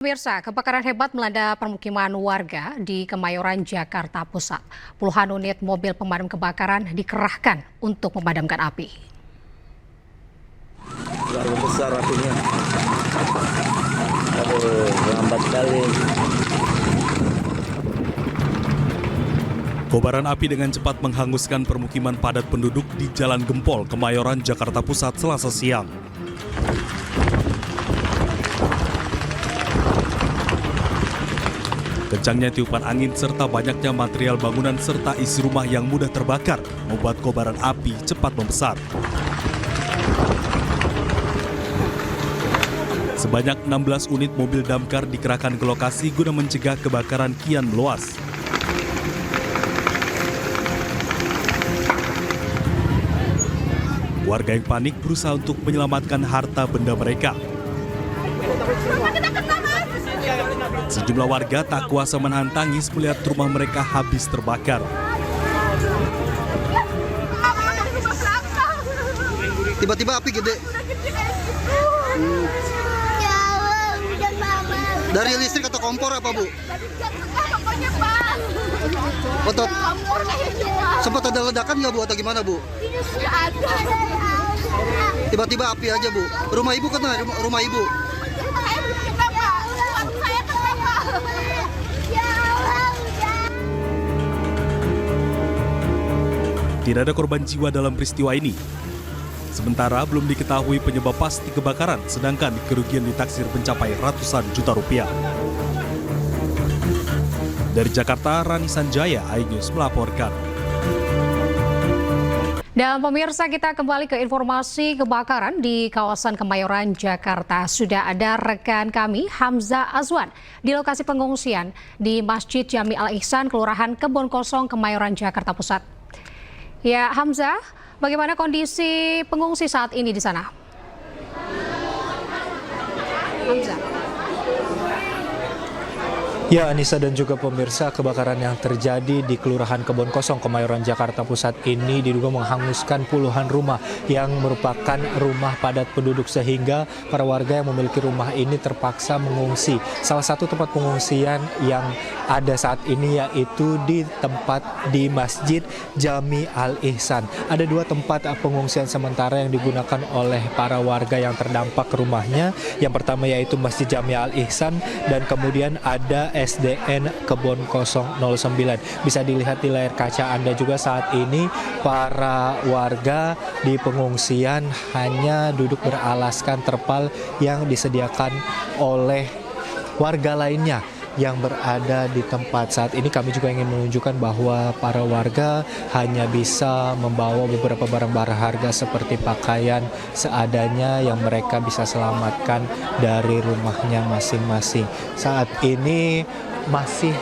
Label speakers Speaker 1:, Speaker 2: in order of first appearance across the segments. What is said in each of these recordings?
Speaker 1: Pemirsa, kebakaran hebat melanda permukiman warga di Kemayoran, Jakarta Pusat. Puluhan unit mobil pemadam kebakaran dikerahkan untuk memadamkan api.
Speaker 2: Luar besar apinya. Aduh, lambat sekali.
Speaker 3: Kobaran api dengan cepat menghanguskan permukiman padat penduduk di Jalan Gempol, Kemayoran, Jakarta Pusat, Selasa siang. Kencangnya tiupan angin serta banyaknya material bangunan serta isi rumah yang mudah terbakar membuat kobaran api cepat membesar. Sebanyak 16 unit mobil damkar dikerahkan ke lokasi guna mencegah kebakaran kian meluas. Warga yang panik berusaha untuk menyelamatkan harta benda mereka. Sejumlah warga tak kuasa menahan tangis melihat rumah mereka habis terbakar.
Speaker 4: Tiba-tiba api gede. Dari listrik atau kompor apa, Bu? Otot. Sempat ada ledakan nggak, Bu, atau gimana, Bu? Tiba-tiba api aja, Bu. Rumah Ibu kena, rumah Ibu.
Speaker 3: Tidak ada korban jiwa dalam peristiwa ini. Sementara belum diketahui penyebab pasti kebakaran, sedangkan kerugian ditaksir mencapai ratusan juta rupiah. Dari Jakarta, Rani Sanjaya, iNews melaporkan.
Speaker 1: Dan pemirsa, kita kembali ke informasi kebakaran di kawasan Kemayoran, Jakarta. Sudah ada rekan kami, Hamzah Azwan, di lokasi pengungsian di Masjid Jami Al-Ihsan, Kelurahan Kebon Kosong, Kemayoran, Jakarta Pusat. Ya, Hamzah, bagaimana kondisi pengungsi saat ini di sana? Hamzah.
Speaker 5: Ya, Anissa dan juga pemirsa, kebakaran yang terjadi di Kelurahan Kebon Kosong, Kemayoran, Jakarta Pusat ini diduga menghanguskan puluhan rumah yang merupakan rumah padat penduduk sehingga para warga yang memiliki rumah ini terpaksa mengungsi. Salah satu tempat pengungsian yang ada saat ini yaitu di Masjid Jami Al-Ihsan. Ada dua tempat pengungsian sementara yang digunakan oleh para warga yang terdampak rumahnya. Yang pertama yaitu Masjid Jami Al-Ihsan dan kemudian ada SDN Kebon Kosong 09. Bisa dilihat di layar kaca Anda juga saat ini para warga di pengungsian hanya duduk beralaskan terpal yang disediakan oleh warga lainnya yang berada di tempat. Saat ini kami juga ingin menunjukkan bahwa para warga hanya bisa membawa beberapa barang berharga seperti pakaian seadanya yang mereka bisa selamatkan dari rumahnya masing-masing. Saat ini masih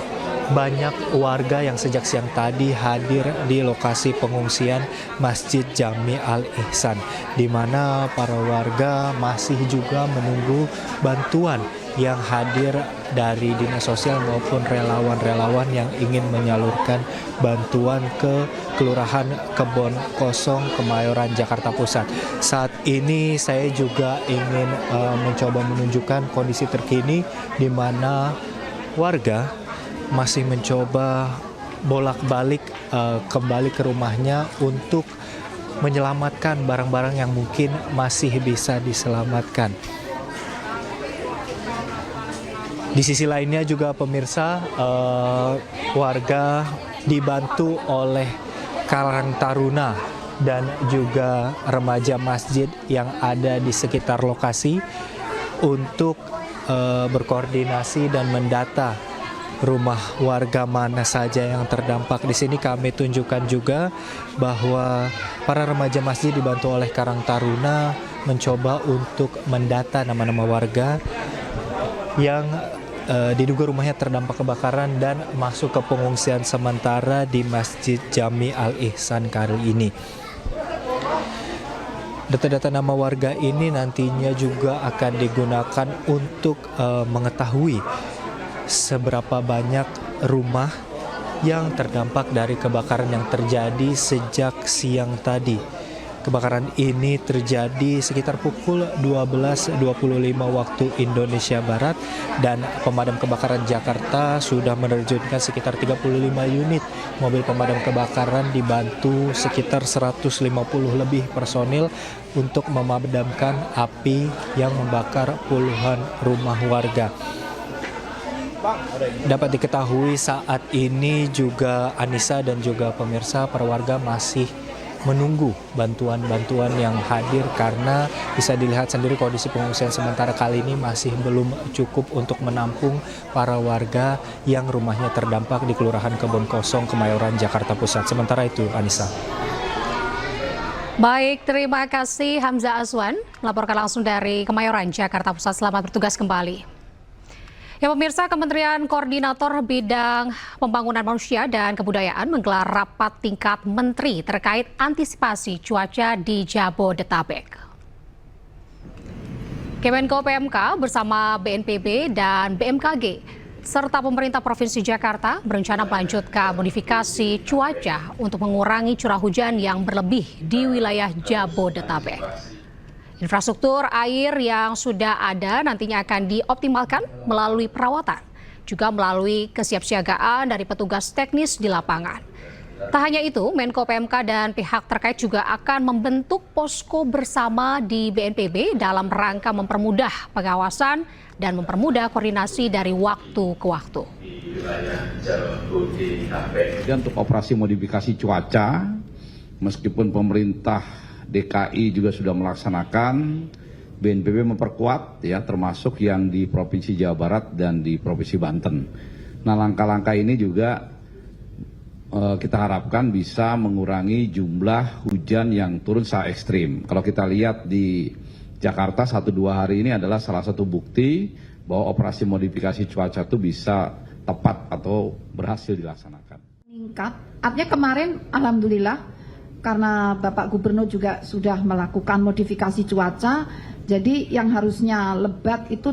Speaker 5: banyak warga yang sejak siang tadi hadir di lokasi pengungsian Masjid Jami Al-Ihsan, di mana para warga masih juga menunggu bantuan yang hadir dari dinas sosial maupun relawan-relawan yang ingin menyalurkan bantuan ke Kelurahan Kebon Kosong, Kemayoran, Jakarta Pusat. Saat ini saya juga ingin mencoba menunjukkan kondisi terkini di mana warga masih mencoba bolak-balik kembali ke rumahnya untuk menyelamatkan barang-barang yang mungkin masih bisa diselamatkan. Di sisi lainnya juga pemirsa, warga dibantu oleh Karang Taruna dan juga remaja masjid yang ada di sekitar lokasi untuk berkoordinasi dan mendata rumah warga mana saja yang terdampak. Di sini kami tunjukkan juga bahwa para remaja masjid dibantu oleh Karang Taruna mencoba untuk mendata nama-nama warga yang diduga rumahnya terdampak kebakaran dan masuk ke pengungsian sementara di Masjid Jami Al-Ihsan kali ini. Data-data nama warga ini nantinya juga akan digunakan untuk mengetahui seberapa banyak rumah yang terdampak dari kebakaran yang terjadi sejak siang tadi. Kebakaran ini terjadi sekitar pukul 12.25 waktu Indonesia Barat dan pemadam kebakaran Jakarta sudah menerjunkan sekitar 35 unit mobil pemadam kebakaran dibantu sekitar 150 lebih personil untuk memadamkan api yang membakar puluhan rumah warga. Dapat diketahui saat ini juga Anissa dan juga pemirsa, para warga masih menunggu bantuan-bantuan yang hadir karena bisa dilihat sendiri kondisi pengungsian sementara kali ini masih belum cukup untuk menampung para warga yang rumahnya terdampak di Kelurahan Kebon Kosong, Kemayoran, Jakarta Pusat. Sementara itu, Anissa.
Speaker 1: Baik, terima kasih Hamzah Azwan melaporkan langsung dari Kemayoran, Jakarta Pusat. Selamat bertugas kembali. Ya pemirsa, Kementerian Koordinator Bidang Pembangunan Manusia dan Kebudayaan menggelar rapat tingkat menteri terkait antisipasi cuaca di Jabodetabek. Kemenko PMK bersama BNPB dan BMKG serta pemerintah Provinsi Jakarta berencana melanjutkan modifikasi cuaca untuk mengurangi curah hujan yang berlebih di wilayah Jabodetabek. Infrastruktur air yang sudah ada nantinya akan dioptimalkan melalui perawatan, juga melalui kesiapsiagaan dari petugas teknis di lapangan. Tak hanya itu, Menko PMK dan pihak terkait juga akan membentuk posko bersama di BNPB dalam rangka mempermudah pengawasan dan mempermudah koordinasi dari waktu ke waktu.
Speaker 6: Dan untuk operasi modifikasi cuaca, meskipun pemerintah DKI juga sudah melaksanakan, BNPB memperkuat ya, termasuk yang di Provinsi Jawa Barat dan di Provinsi Banten. Nah, langkah-langkah ini juga kita harapkan bisa mengurangi jumlah hujan yang turun secara ekstrim. Kalau kita lihat di Jakarta 1-2 hari ini adalah salah satu bukti bahwa operasi modifikasi cuaca itu bisa tepat atau berhasil dilaksanakan.
Speaker 7: Meningkat, artinya kemarin alhamdulillah karena Bapak Gubernur juga sudah melakukan modifikasi cuaca, jadi yang harusnya lebat itu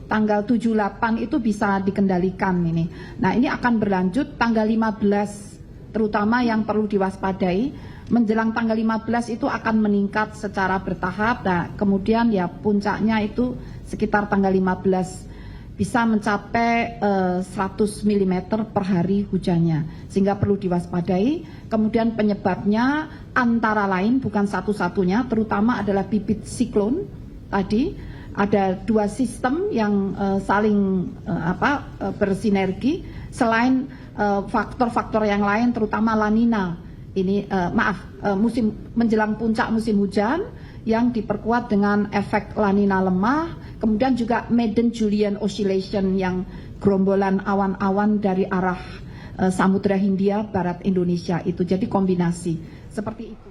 Speaker 7: tanggal 7-8 itu bisa dikendalikan ini. Nah, ini akan berlanjut tanggal 15, terutama yang perlu diwaspadai. Menjelang tanggal 15 itu akan meningkat secara bertahap. Nah, kemudian ya puncaknya itu sekitar tanggal 15 bisa mencapai 100 mm per hari hujannya, sehingga perlu diwaspadai. Kemudian penyebabnya antara lain, bukan satu-satunya, terutama adalah bibit siklon. Tadi ada 2 sistem yang saling bersinergi, selain faktor-faktor yang lain, terutama La Nina. Ini musim menjelang puncak musim hujan yang diperkuat dengan efek La Nina lemah, kemudian juga Madden-Julian Oscillation yang gerombolan awan-awan dari arah Samudra Hindia Barat Indonesia itu, jadi kombinasi seperti itu.